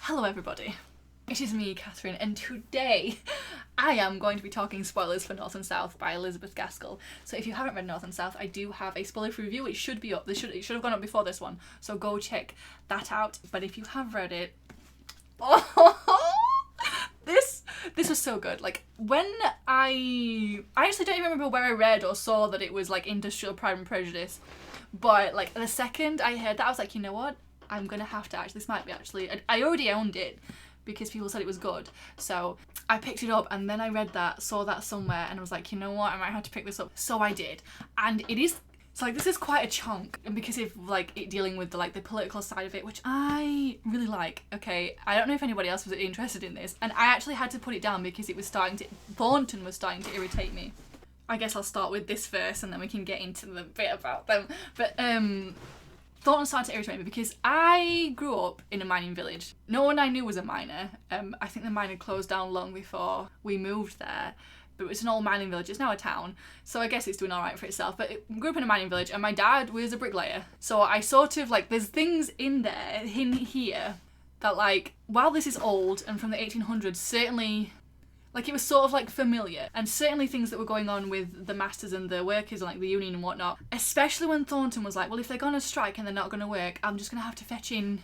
Hello everybody, it is me, Catherine, and today I am going to be talking spoilers for North and South by Elizabeth Gaskell. So if you haven't read North and South, I do have a spoiler-free review. It should be up. It should have gone up before this one, so go check that out. But if you have read it, this was so good. Like, when I actually don't even remember where I read or saw that it was like Industrial Pride and Prejudice, but like the second I heard that, I was like, you know what? I'm gonna have to actually, this might be actually, I already owned it because people said it was good. So I picked it up and then I read that, saw that somewhere, and I was like, you know what, I might have to pick this up. So I did. And it is, so like, this is quite a chunk, and because of like it dealing with the political side of it, which I really like. Okay, I don't know if anybody else was interested in this, and I actually had to put it down because it was Thornton was starting to irritate me. I guess I'll start with this first and then we can get into the bit about them. But Thornton started to irritate me because I grew up in a mining village. No one I knew was a miner. I think the mine had closed down long before we moved there, but it was an old mining village. It's now a town, so I guess it's doing alright for itself. But I grew up in a mining village and my dad was a bricklayer. So I sort of, like, there's things in here, that, like, while this is old and from the 1800s, certainly, like, it was sort of, like, familiar. And certainly things that were going on with the masters and the workers and, like, the union and whatnot. Especially when Thornton was like, well, if they're gonna strike and they're not gonna work, I'm just gonna have to fetch in...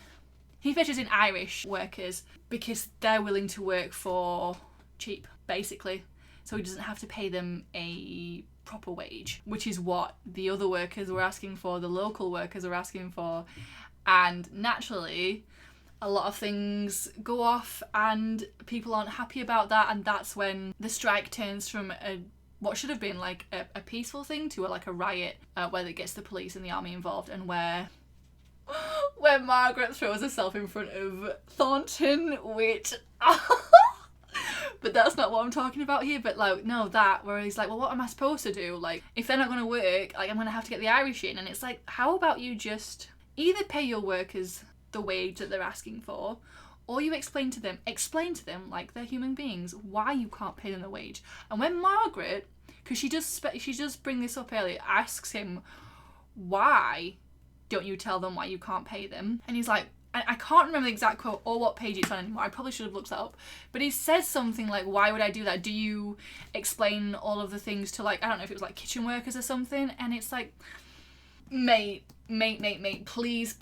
He fetches in Irish workers because they're willing to work for cheap, basically. So he doesn't have to pay them a proper wage, which is what the other workers were asking for, the local workers were asking for. And naturally, a lot of things go off and people aren't happy about that, and that's when the strike turns from what should have been like a peaceful thing to a riot, where it gets the police and the army involved, and where Margaret throws herself in front of Thornton, which but that's not what I'm talking about here. But like, no, that where he's like, well, what am I supposed to do? Like, if they're not going to work, like, I'm going to have to get the Irish in. And it's like, how about you just either pay your workers the wage that they're asking for, or you explain to them like they're human beings why you can't pay them the wage. And when Margaret, because she does bring this up earlier, asks him, why don't you tell them why you can't pay them? And he's like, I can't remember the exact quote or what page it's on anymore. I probably should have looked that up. But he says something like, why would I do that? Do you explain all of the things to, like, I don't know if it was like kitchen workers or something? And it's like, mate, please.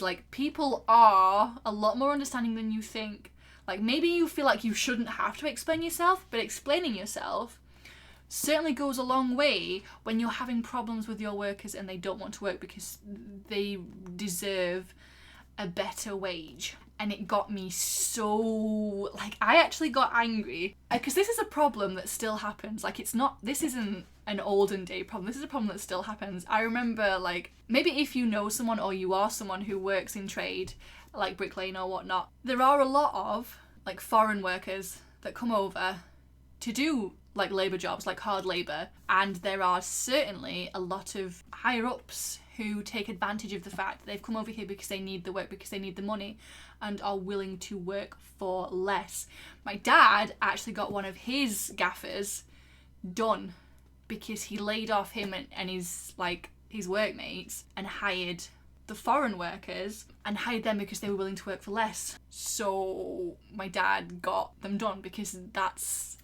Like, people are a lot more understanding than you think. Like, maybe you feel like you shouldn't have to explain yourself, but explaining yourself certainly goes a long way when you're having problems with your workers and they don't want to work because they deserve a better wage. And it got me so, like, I actually got angry because this is a problem that still happens. Like, this isn't an olden day problem. This is a problem that still happens. I remember, like, maybe if you know someone or you are someone who works in trade, like bricklaying or whatnot, there are a lot of, like, foreign workers that come over to do, like, labour jobs, like hard labour. And there are certainly a lot of higher-ups who take advantage of the fact that they've come over here because they need the work, because they need the money, and are willing to work for less. My dad actually got one of his gaffers done because he laid off him and his workmates and hired the foreign workers and hired them because they were willing to work for less. So my dad got them done because that's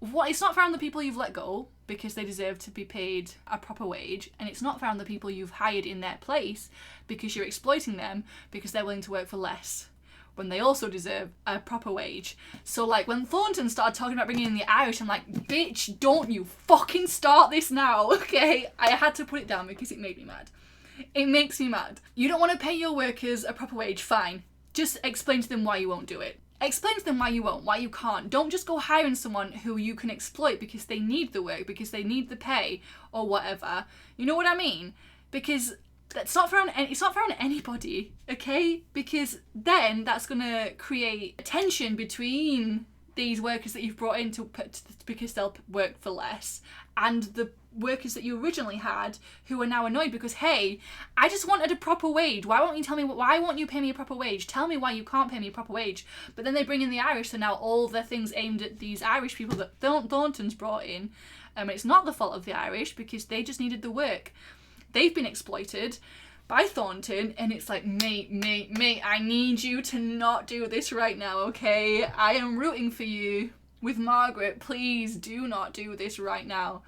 what, it's not fair on the people you've let go because they deserve to be paid a proper wage, and it's not fair on the people you've hired in their place because you're exploiting them because they're willing to work for less when they also deserve a proper wage. So, like, when Thornton started talking about bringing in the Irish, I'm like, bitch, don't you fucking start this now, okay? I had to put it down because it made me mad. It makes me mad. You don't want to pay your workers a proper wage, fine. Just explain to them why you won't do it. Explain to them why you won't, why you can't. Don't just go hiring someone who you can exploit because they need the work, because they need the pay, or whatever. You know what I mean? Because it's not fair on anybody, okay? Because then that's gonna create tension between these workers that you've brought in because they'll work for less, and the workers that you originally had who are now annoyed because, hey, I just wanted a proper wage. Why won't you pay me a proper wage? Tell me why you can't pay me a proper wage. But then they bring in the Irish, so now all their things aimed at these Irish people that Thornton's brought in. It's not the fault of the Irish because they just needed the work. They've been exploited. by Thornton, and it's like, mate, I need you to not do this right now, okay? I am rooting for you with Margaret. Please do not do this right now.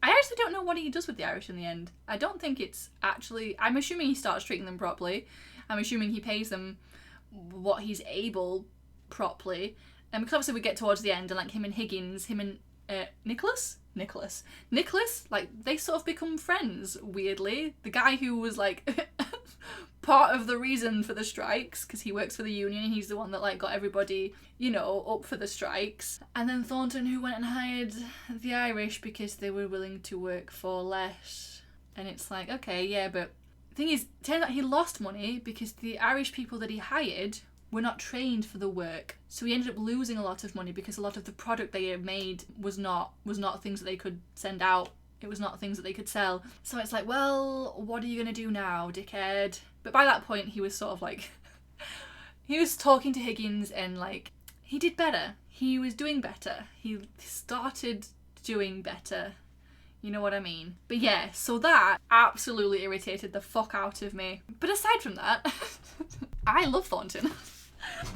I actually don't know what he does with the Irish in the end. I don't think it's actually... I'm assuming he starts treating them properly. I'm assuming he pays them what he's able properly. And because obviously we get towards the end, and like him and Higgins, him and Nicholas, like they sort of become friends, weirdly. The guy who was like part of the reason for the strikes, because he works for the union, he's the one that like got everybody, you know, up for the strikes. And then Thornton, who went and hired the Irish because they were willing to work for less. And it's like, okay, yeah, but the thing is, turns out he lost money because the Irish people that he hired were not trained for the work. So he ended up losing a lot of money because a lot of the product they had made was not things that they could send out. It was not things that they could sell. So it's like, well, what are you going to do now, dickhead? But by that point, he was sort of like... he was talking to Higgins and, like, he did better. He was doing better. He started doing better. You know what I mean? But yeah, so that absolutely irritated the fuck out of me. But aside from that, I love Thornton.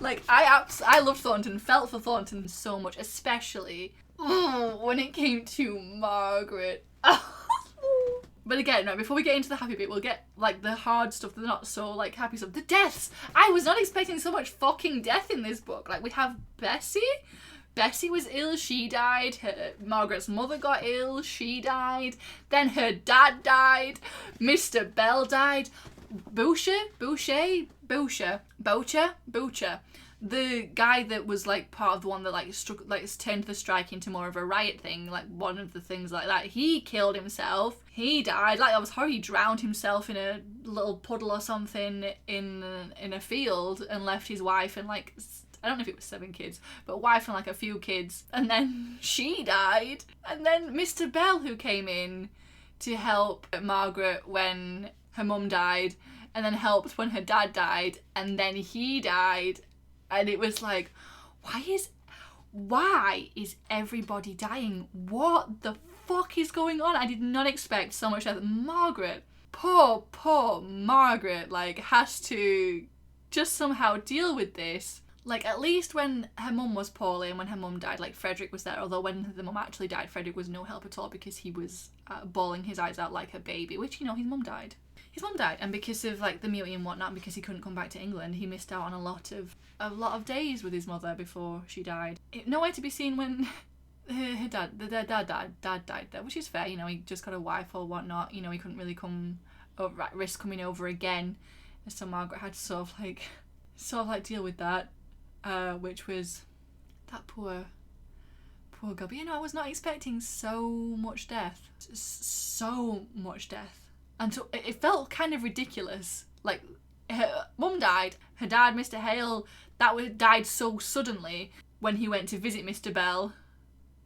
Like, I loved Thornton, felt for Thornton so much, especially when it came to Margaret. But again, no, before we get into the happy bit, we'll get, like, the hard stuff, the not so, like, happy stuff. The deaths! I was not expecting so much fucking death in this book. Like, we have Bessie. Bessie was ill, she died. Margaret's mother got ill, she died. Then her dad died. Mr. Bell died. Boucher. The guy that was like part of the one that like turned the strike into more of a riot thing, like one of the things like that, he killed himself. He died. Like, that was horrible. He drowned himself in a little puddle or something in a field and left his wife and like, I don't know if it was 7 kids, but wife and like a few kids. And then she died. And then Mr. Bell, who came in to help Margaret when her mum died, and then helped when her dad died, and then he died. And it was like, why is everybody dying? What the fuck is going on? I did not expect so much death. Margaret, poor Margaret, like, has to just somehow deal with this. Like, at least when her mum was poorly and when her mum died, like, Frederick was there. Although when the mum actually died, Frederick was no help at all because he was bawling his eyes out like a baby, which, you know, his mum died. His mum died, and because of like the mutiny and whatnot, because he couldn't come back to England, he missed out on a lot of days with his mother before she died. Nowhere to be seen when her dad died there, which is fair. You know, he just got a wife or whatnot. You know, he couldn't really risk coming over again, and so Margaret had to sort of like deal with that, which was that poor girl. But you know, I was not expecting so much death. And so it felt kind of ridiculous. Like, her mum died, her dad, Mr. Hale, died so suddenly when he went to visit Mr. Bell.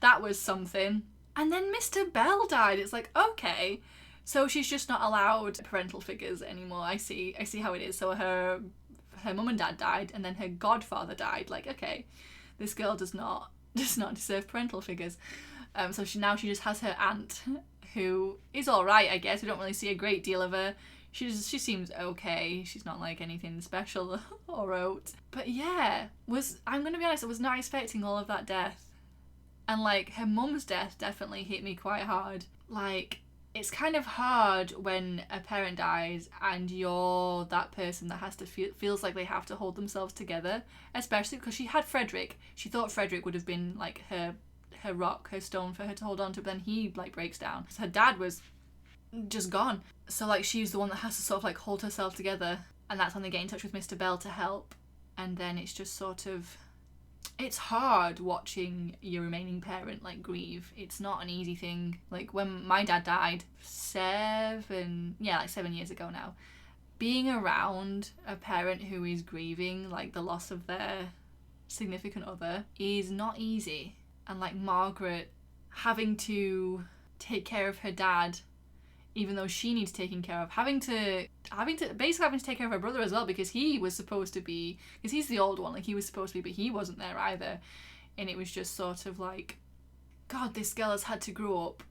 That was something. And then Mr. Bell died. It's like, okay, so she's just not allowed parental figures anymore. I see how it is. So her mum and dad died, and then her godfather died. Like, okay, this girl does not deserve parental figures. So she just has her aunt, who is alright, I guess. We don't really see a great deal of her. She seems okay. She's not like anything special or out. But yeah, I'm gonna be honest, I was not expecting all of that death. And like, her mum's death definitely hit me quite hard. Like, it's kind of hard when a parent dies and you're that person that has to feels like they have to hold themselves together. Especially because she had Frederick. She thought Frederick would have been like her rock, her stone for her to hold on to, but then he like breaks down. So her dad was just gone. So like, she's the one that has to sort of like hold herself together, and that's when they get in touch with Mr. Bell to help. And then it's just sort of, it's hard watching your remaining parent like grieve. It's not an easy thing. Like, when my dad died 7 years ago now, being around a parent who is grieving like the loss of their significant other is not easy. And like, Margaret having to take care of her dad, even though she needs taking care of, having to take care of her brother as well, because he was supposed to be, because he's the old one, like he was supposed to be, but he wasn't there either. And it was just sort of like, God, this girl has had to grow up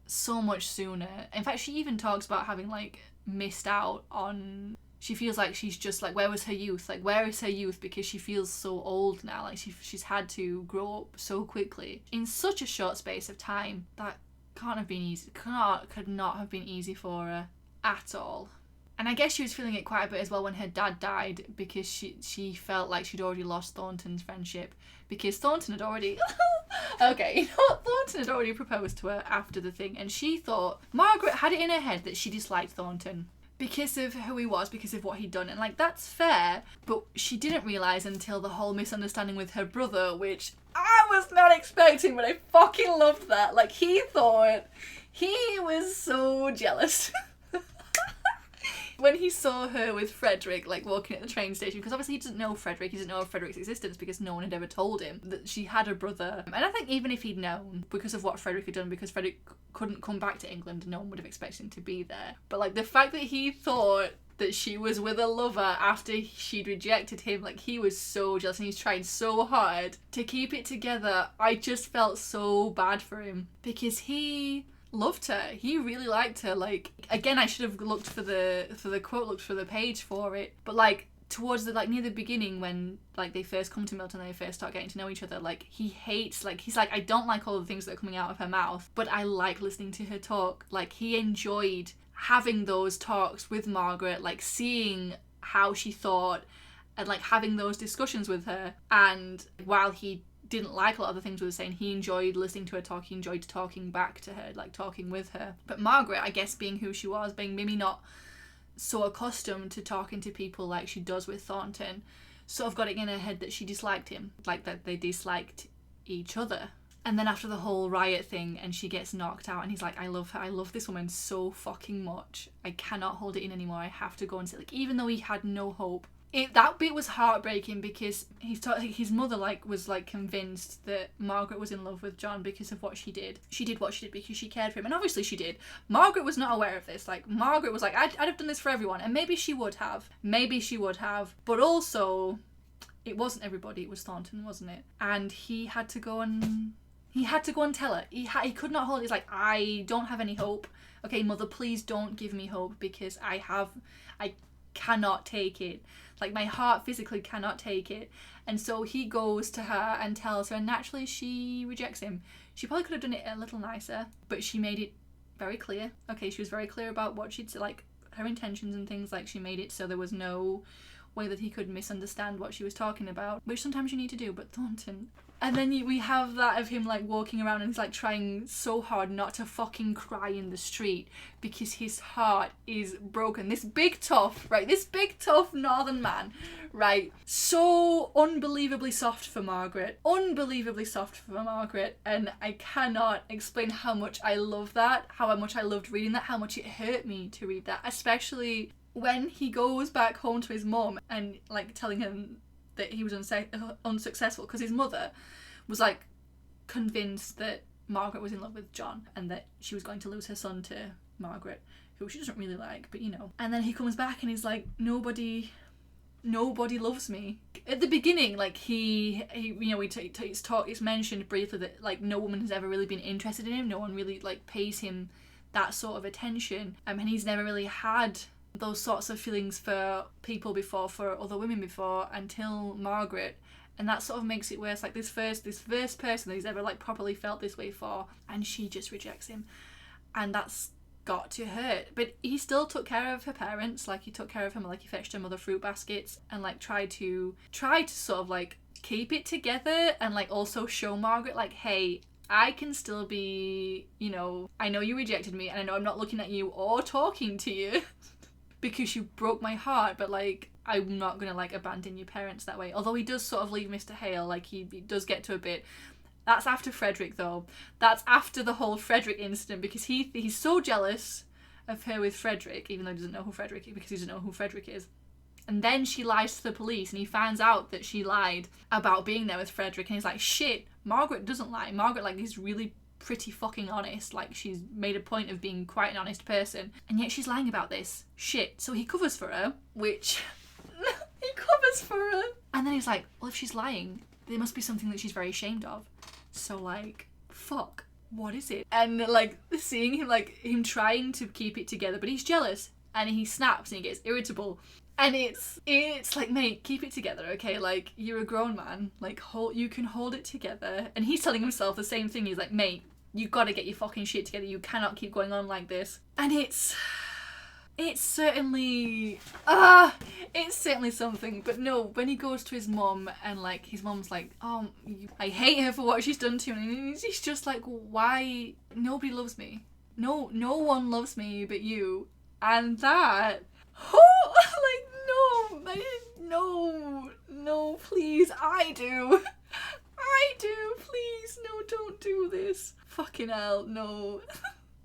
so much sooner. In fact, she even talks about having like missed out on, she feels like she's just like, where was her youth? Like, where is her youth? Because she feels so old now. Like, she's had to grow up so quickly in such a short space of time. That can't have been easy. Could not have been easy for her at all. And I guess she was feeling it quite a bit as well when her dad died, because she felt like she'd already lost Thornton's friendship, because Thornton had already okay, you know what? Thornton had already proposed to her after the thing, and she thought, Margaret had it in her head that she disliked Thornton because of who he was, because of what he'd done, and like, that's fair, but she didn't realise until the whole misunderstanding with her brother, which I was not expecting, but I fucking loved that. Like, he thought he was so jealous when he saw her with Frederick, like, walking at the train station, because obviously he doesn't know Frederick, he doesn't know of Frederick's existence because no one had ever told him that she had a brother. And I think even if he'd known, because of what Frederick had done, because Frederick couldn't come back to England, no one would have expected him to be there. But like, the fact that he thought that she was with a lover after she'd rejected him, like, he was so jealous, and he's trying so hard to keep it together. I just felt so bad for him, because he loved her. He really liked her. Like, again, I should have looked for the quote, looked for the page for it, but like, towards the, like, near the beginning, when like they first come to Milton and they first start getting to know each other, like, he hates, like, he's like, I don't like all the things that are coming out of her mouth, but I like listening to her talk. Like, he enjoyed having those talks with Margaret, like, seeing how she thought and like having those discussions with her. And while he didn't like a lot of the things we were saying, he enjoyed listening to her talk, he enjoyed talking back to her, like talking with her. But Margaret, I guess, being who she was, being maybe not so accustomed to talking to people like she does with Thornton, sort of got it in her head that she disliked him, like that they disliked each other. And then after the whole riot thing and she gets knocked out and he's like, I love her, I love this woman so fucking much, I cannot hold it in anymore, I have to go and see, like, even though he had no hope. That bit was heartbreaking, because his mother was convinced that Margaret was in love with John because of what she did. She did what she did because she cared for him, and obviously she did. Margaret was not aware of this. Like, Margaret was like, I'd have done this for everyone, and maybe she would have, but also it wasn't everybody. It was Thornton, wasn't it? And he had to go and tell her. He could not hold it. He's like, I don't have any hope. Okay, mother, please don't give me hope, because I cannot take it. Like, my heart physically cannot take it. And so he goes to her and tells her, and naturally she rejects him. She probably could have done it a little nicer, but she made it very clear. Okay, she was very clear about what she'd, like, her intentions and things. Like, she made it so there was no way that he could misunderstand what she was talking about, which sometimes you need to do, but Thornton. And then we have that of him, like, walking around and he's, like, trying so hard not to fucking cry in the street because his heart is broken. This big tough northern man, right? So unbelievably soft for Margaret. And I cannot explain how much I love that, how much I loved reading that, how much it hurt me to read that, especially when he goes back home to his mum and, like, telling him that he was unsuccessful because his mother was, like, convinced that Margaret was in love with John and that she was going to lose her son to Margaret, who she doesn't really like, but you know. And then he comes back and he's like, nobody loves me. At the beginning, like, he you know, it's mentioned briefly that, like, no woman has ever really been interested in him, no one really, like, pays him that sort of attention, and he's never really had those sorts of feelings for people before, for other women before, until Margaret. And that sort of makes it worse. Like, this first person that he's ever, like, properly felt this way for, and she just rejects him, and that's got to hurt. But he still took care of her parents. Like, he took care of him, like, he fetched her mother fruit baskets and, like, tried to sort of, like, keep it together, and, like, also show Margaret, like, hey, I can still be, you know, I know you rejected me, and I know I'm not looking at you or talking to you because you broke my heart, but, like, I'm not gonna, like, abandon your parents that way. Although he does sort of leave Mr. Hale, like, he does get to a bit. That's after Frederick, though. That's after the whole Frederick incident, because he's so jealous of her with Frederick, even though he doesn't know who Frederick is, because he doesn't know who Frederick is. And then she lies to the police, and he finds out that she lied about being there with Frederick, and he's like, shit, Margaret doesn't lie. Margaret, like, is really pretty fucking honest. Like, she's made a point of being quite an honest person, and yet she's lying about this. Shit. So he covers for her, which... he covers for her. And then he's like, well, if she's lying, there must be something that she's very ashamed of. So, like, fuck, what is it? And, like, seeing him, like, him trying to keep it together, but he's jealous. and he snaps and he gets irritable. And it's like, mate, keep it together, okay? Like, you're a grown man. Like, you can hold it together. And he's telling himself the same thing. He's like, mate, you gotta get your fucking shit together. You cannot keep going on like this. And it's certainly something. But no, when he goes to his mum and like his mum's like, oh, I hate her for what she's done to him, and he's just like, why? Nobody loves me. No one loves me but you. And that, no, please, I do, please, no, don't do this. Fucking hell, no.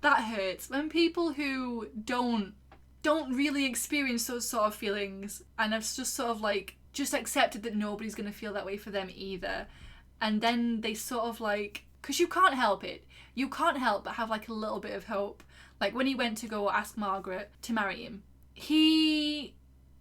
That hurts. When people who don't really experience those sort of feelings and have just sort of like, just accepted that nobody's going to feel that way for them either. And then they sort of like, because you can't help it. You can't help but have like a little bit of hope. Like when he went to go ask Margaret to marry him, he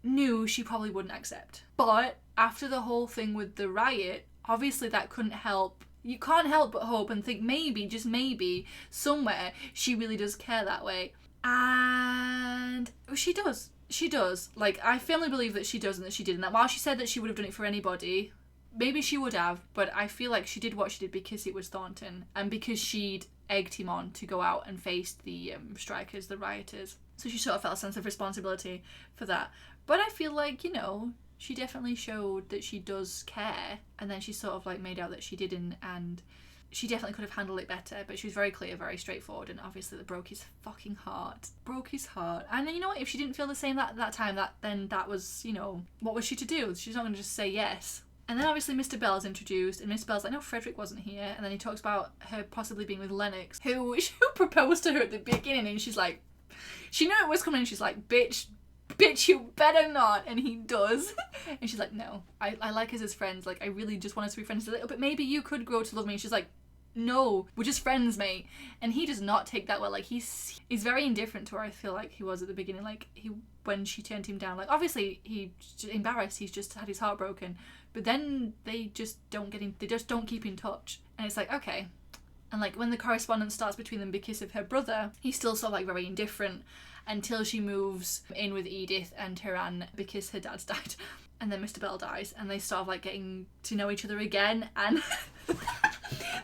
knew she probably wouldn't accept. But after the whole thing with the riot, obviously that couldn't help. You can't help but hope and think maybe, just maybe, somewhere she really does care that way. And she does. She does. Like, I firmly believe that she does and that she did. And that while she said that she would have done it for anybody, maybe she would have, but I feel like she did what she did because it was Thornton and because she'd egged him on to go out and face the strikers, the rioters. So she sort of felt a sense of responsibility for that. But I feel like, you know, she definitely showed that she does care, and then she sort of like made out that she didn't, and she definitely could have handled it better, but she was very clear, very straightforward, and obviously that broke his fucking heart. Broke his heart. And then, you know what, if she didn't feel the same that time, then that was, you know, what was she to do? She's not going to just say yes. And then obviously Mr. Bell's introduced, and Mr. Bell's like, no, Frederick wasn't here. And then he talks about her possibly being with Lennox, who proposed to her at the beginning, and she's like, she knew it was coming, and she's like, bitch, you better not. And he does. And she's like, no, I like us as friends. Like, I really just want us to be friends a little bit. Maybe you could grow to love me. And she's like, no, we're just friends, mate. And he does not take that well. Like, he's very indifferent to her, I feel like he was at the beginning. Like, when she turned him down, like, obviously he's embarrassed, he's just had his heart broken. But then they just don't keep in touch. And it's like, okay. And like when the correspondence starts between them because of her brother, he's still sort of like very indifferent until she moves in with Edith and her aunt because her dad's died. And then Mr. Bell dies, and they start like getting to know each other again, and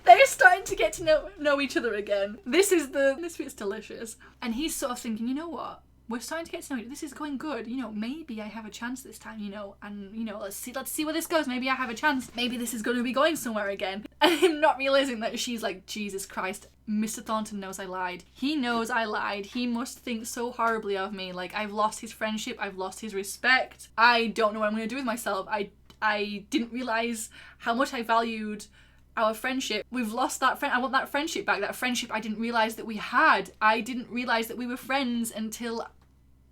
they're starting to get to know each other again. This bit's delicious. And he's sort of thinking, you know what? We're starting to get to know each other. This is going good. You know, maybe I have a chance this time, you know, and, you know, let's see where this goes. Maybe I have a chance. Maybe this is going to be going somewhere again. And him not realising that she's like, Jesus Christ, Mr. Thornton knows I lied. He knows I lied. He must think so horribly of me. Like, I've lost his friendship. I've lost his respect. I don't know what I'm going to do with myself. I didn't realise how much I valued our friendship. We've lost that friend. I want that friendship back. That friendship I didn't realise that we had. I didn't realise that we were friends until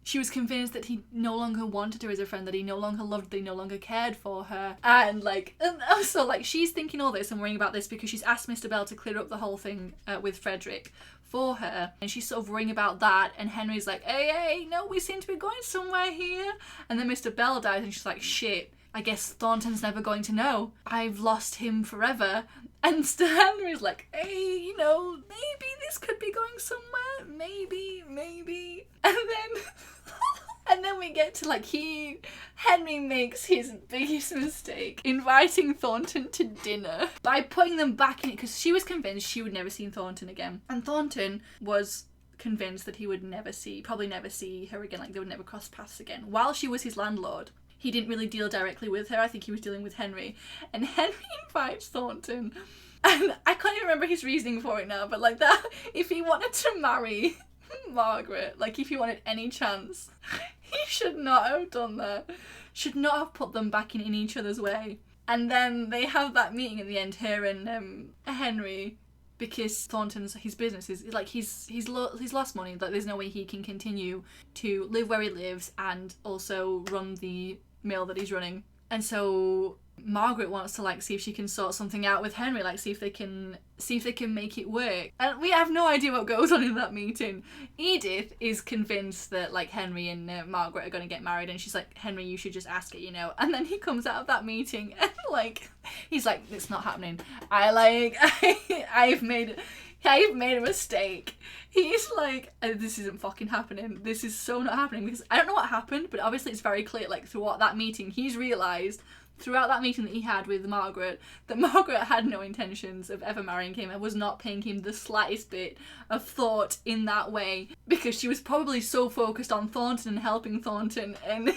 she was convinced that he no longer wanted her as a friend, that he no longer loved her, that he no longer cared for her. And like, and also like, she's thinking all this and worrying about this because she's asked Mr. Bell to clear up the whole thing with Frederick for her. And she's sort of worrying about that. And Henry's like, hey, no, we seem to be going somewhere here. And then Mr. Bell dies and she's like, shit, I guess Thornton's never going to know. I've lost him forever. And Henry's like, hey, you know, maybe this could be going somewhere. Maybe. And then we get to like, Henry makes his biggest mistake, inviting Thornton to dinner by putting them back in it, because she was convinced she would never see Thornton again. And Thornton was convinced that he would probably never see her again, like they would never cross paths again. While she was his landlord, he didn't really deal directly with her. I think he was dealing with Henry. And Henry invites Thornton. And I can't even remember his reasoning for it now, but like that, if he wanted to marry Margaret, like if he wanted any chance, he should not have done that. Should not have put them back in each other's way. And then they have that meeting at the end, her and Henry, because Thornton's, his business is like, he's lost money. Like there's no way he can continue to live where he lives and also run the mill that he's running. And so Margaret wants to like see if she can sort something out with Henry, like see if they can make it work. And we have no idea what goes on in that meeting. Edith is convinced that like Henry and Margaret are going to get married, and she's like, Henry, you should just ask it, you know. And then he comes out of that meeting and like he's like, it's not happening. I've made a mistake. He's like, this isn't fucking happening. This is so not happening. Because I don't know what happened, but obviously it's very clear, like, throughout that meeting, he's realised, throughout that meeting that he had with Margaret, that Margaret had no intentions of ever marrying him and was not paying him the slightest bit of thought in that way. Because she was probably so focused on Thornton and helping Thornton, and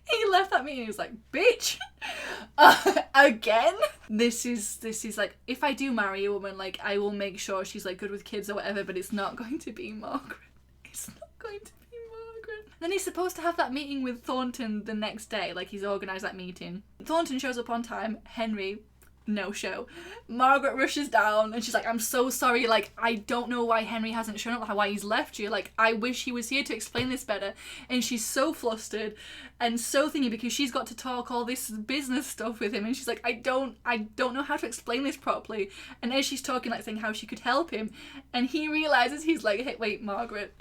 he left that meeting and he was like, bitch, again? This is like, if I do marry a woman, like, I will make sure she's like good with kids or whatever, but it's not going to be Margaret. It's not going to be Margaret. Then he's supposed to have that meeting with Thornton the next day, like he's organised that meeting. Thornton shows up on time, Henry, no show. Margaret rushes down and she's like, I'm so sorry, like, I don't know why Henry hasn't shown up, why he's left you, like, I wish he was here to explain this better. And she's so flustered and so thingy because she's got to talk all this business stuff with him, and she's like, I don't know how to explain this properly. And as she's talking, like, saying how she could help him, and he realises, he's like, hey, wait, Margaret.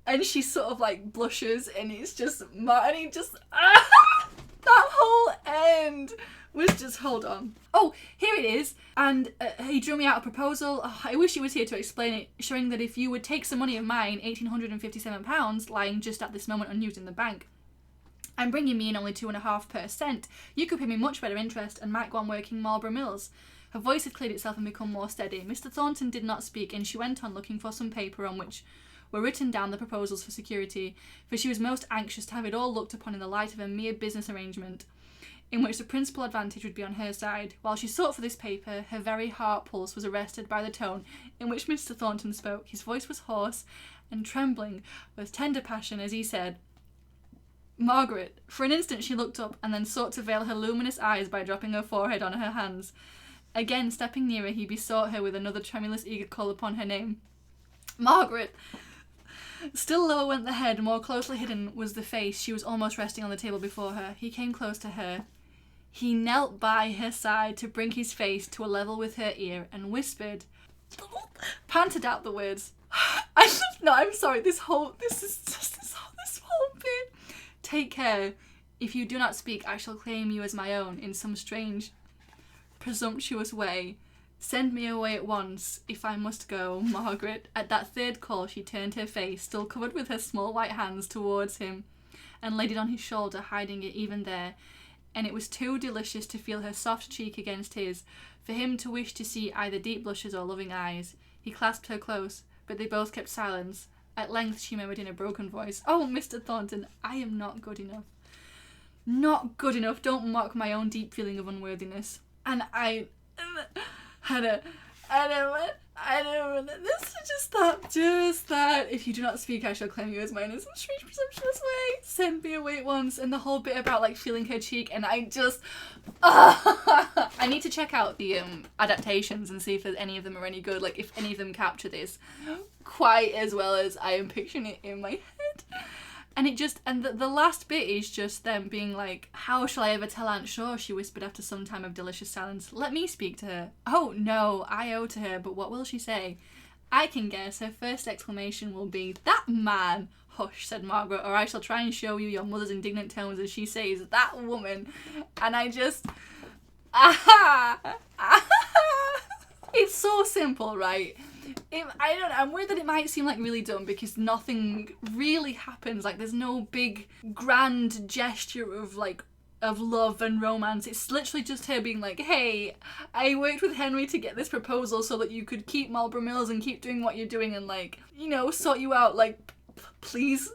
And she sort of like blushes, and it's just, and he just, that whole end was just, hold on. Oh, here it is. And he drew me out a proposal. Oh, I wish he was here to explain it, showing that if you would take some money of mine, £1,857, lying just at this moment unused in the bank, and bringing me in only 2.5%, you could pay me much better interest and might go on working Marlborough Mills. Her voice had cleared itself and become more steady. Mr. Thornton did not speak, and she went on looking for some paper on which were written down the proposals for security, for she was most anxious to have it all looked upon in the light of a mere business arrangement, in which the principal advantage would be on her side. While she sought for this paper, her very heart pulse was arrested by the tone in which Mr. Thornton spoke. His voice was hoarse and trembling with tender passion as he said, Margaret. For an instant she looked up, and then sought to veil her luminous eyes by dropping her forehead on her hands. Again, stepping nearer, he besought her with another tremulous, eager call upon her name. Margaret! Still lower went the head, more closely hidden was the face. She was almost resting on the table before her. He came close to her. He knelt by her side to bring his face to a level with her ear and whispered, panted out the words. I'm sorry, this whole bit. Take care. If you do not speak, I shall claim you as my own in some strange, presumptuous way. Send me away at once, if I must go, Margaret. At that third call she turned her face, still covered with her small white hands, towards him, and laid it on his shoulder, hiding it even there. And it was too delicious to feel her soft cheek against his, for him to wish to see either deep blushes or loving eyes. He clasped her close, but they both kept silence. At length she murmured in a broken voice, Oh, Mr. Thornton, I am not good enough. Not good enough. Don't mock my own deep feeling of unworthiness. And I don't this is just that, if you do not speak, I shall claim you as mine in some strange presumptuous way. Send me away at once, and the whole bit about like feeling her cheek, and I just, I need to check out the adaptations and see if there's any of them are any good, like if any of them capture this quite as well as I am picturing it in my head. And it just, and the last bit is just them being like, how shall I ever tell Aunt Shaw, she whispered after some time of delicious silence. Let me speak to her. Oh, no, I owe to her, but what will she say? I can guess her first exclamation will be, that man! Hush, said Margaret, or I shall try and show you your mother's indignant tones as she says, that woman. And I just, it's so simple, right? I don't know, I'm worried that it might seem like really dumb because nothing really happens, like there's no big grand gesture of like of love and romance. It's literally just her being like, hey, I worked with Henry to get this proposal so that you could keep Marlborough Mills and keep doing what you're doing and like, you know, sort you out, like please.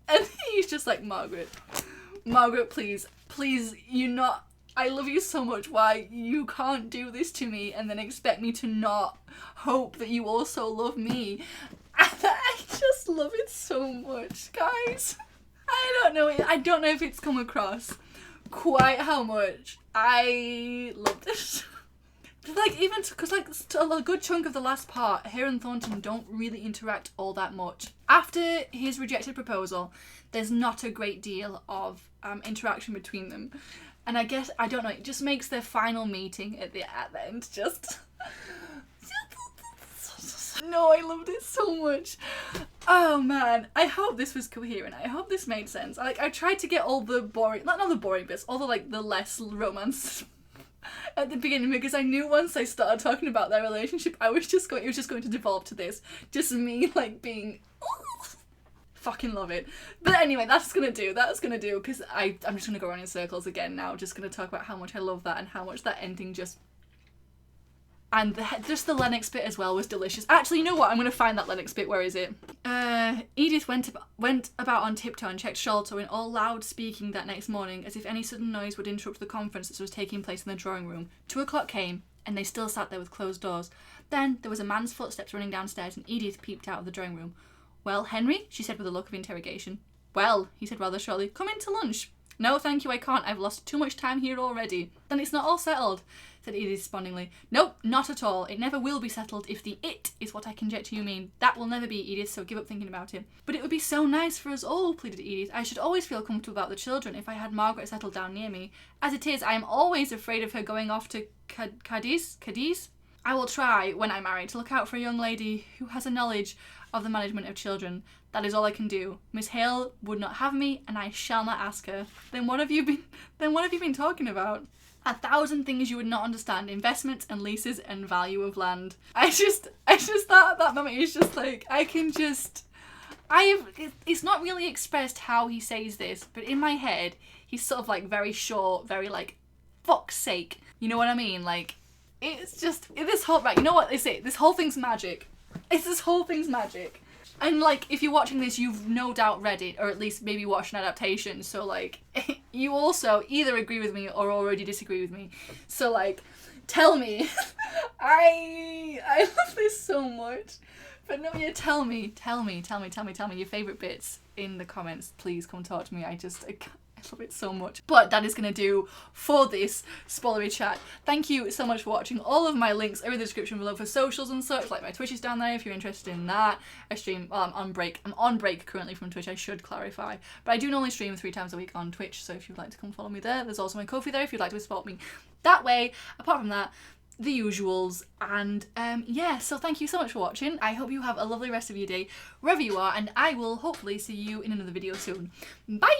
And he's just like, Margaret, please, you're not, I love you so much, why you can't do this to me and then expect me to not hope that you also love me. I just love it so much, guys. I don't know if it's come across quite how much I love this. Like, even because like a good chunk of the last part, her and Thornton don't really interact all that much. After his rejected proposal, there's not a great deal of interaction between them. And I guess, I don't know, it just makes their final meeting at the end just... No, I loved it so much. Oh man, I hope this was coherent. I hope this made sense. I tried to get all the boring, not the boring bits, all the like the less romance at the beginning because I knew once I started talking about their relationship, it was just going to devolve to this. Just me, like, being, fucking love it. But anyway, that's gonna do, because I'm just gonna go around in circles again now, just gonna talk about how much I love that and how much that ending just... And just the Lennox bit as well was delicious. Actually, you know what? I'm going to find that Lennox bit. Where is it? Edith went about on tiptoe and checked Sholto in all loud speaking that next morning, as if any sudden noise would interrupt the conference that was taking place in the drawing room. 2 o'clock came, and they still sat there with closed doors. Then there was a man's footsteps running downstairs, and Edith peeped out of the drawing room. "Well, Henry?" she said with a look of interrogation. "Well," he said rather shortly, "come in to lunch." "No, thank you, I can't. I've lost too much time here already." "Then it's not all settled," said Edith despondingly. "Nope, not at all. It never will be settled if the it is what I conjecture you mean. That will never be, Edith, so give up thinking about it." "But it would be so nice for us all," pleaded Edith. "I should always feel comfortable about the children if I had Margaret settled down near me. As it is, I am always afraid of her going off to Cadiz? I will try, when I marry, to look out for a young lady who has a knowledge of the management of children. That is all I can do. Miss Hale would not have me, and I shall not ask her." Then what have you been talking about?" "1,000 things you would not understand. Investments and leases and value of land." I just that moment is just like, it's not really expressed how he says this, but in my head, he's sort of like very short, very like, fuck's sake. You know what I mean? Like, it's just, this whole, right, you know what they say? This whole thing's magic. This whole thing's magic. And, like, if you're watching this, you've no doubt read it, or at least maybe watched an adaptation, so, like, you also either agree with me or already disagree with me. So, like, tell me. I love this so much. But no, yeah, tell me your favourite bits in the comments. Please come talk to me. I love it so much. But that is going to do for this spoilery chat. Thank you so much for watching. All of my links are in the description below for socials and such, like my Twitch is down there if you're interested in that. I stream, well, I'm on break currently from Twitch, I should clarify. But I do normally stream 3 times a week on Twitch, so if you'd like to come follow me there. There's also my Ko-fi there if you'd like to support me that way. Apart from that, the usuals. And yeah, so thank you so much for watching. I hope you have a lovely rest of your day wherever you are, and I will hopefully see you in another video soon. Bye!